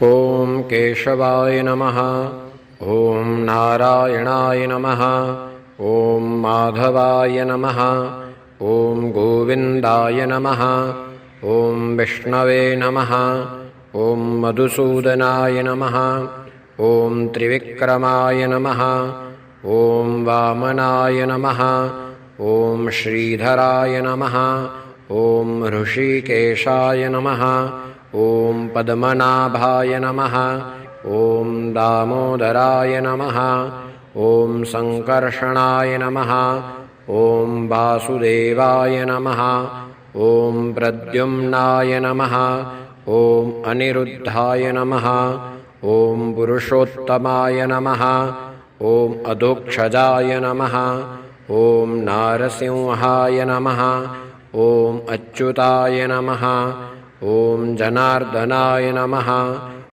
ॐ केशवाय नमः। ॐ नारायणाय नमः। ॐ माधवाय नमः। ॐ गोविन्दाय नमः। ॐ विष्णवे नमः। ॐ मधुसूदनाय नमः। ॐ त्रिविक्रमाय नमः। ॐ वामनाय नमः। ॐ श्रीधराय नमः। ॐ ऋषिकेशाय नमः। ॐ पद्मनाभाय नमः। ॐ दामोदराय नमः। ॐ सङ्कर्षणाय नमः। ॐ वासुदेवाय नमः। ॐ प्रद्युम्नाय नमः। ॐ अनिरुद्धाय नमः। ॐ पुरुषोत्तमाय नमः। ॐ अधोक्षजाय नमः। ॐ नारसिंहाय नमः। ॐ अच्युताय नमः। ॐ जनार्दनाय नमः।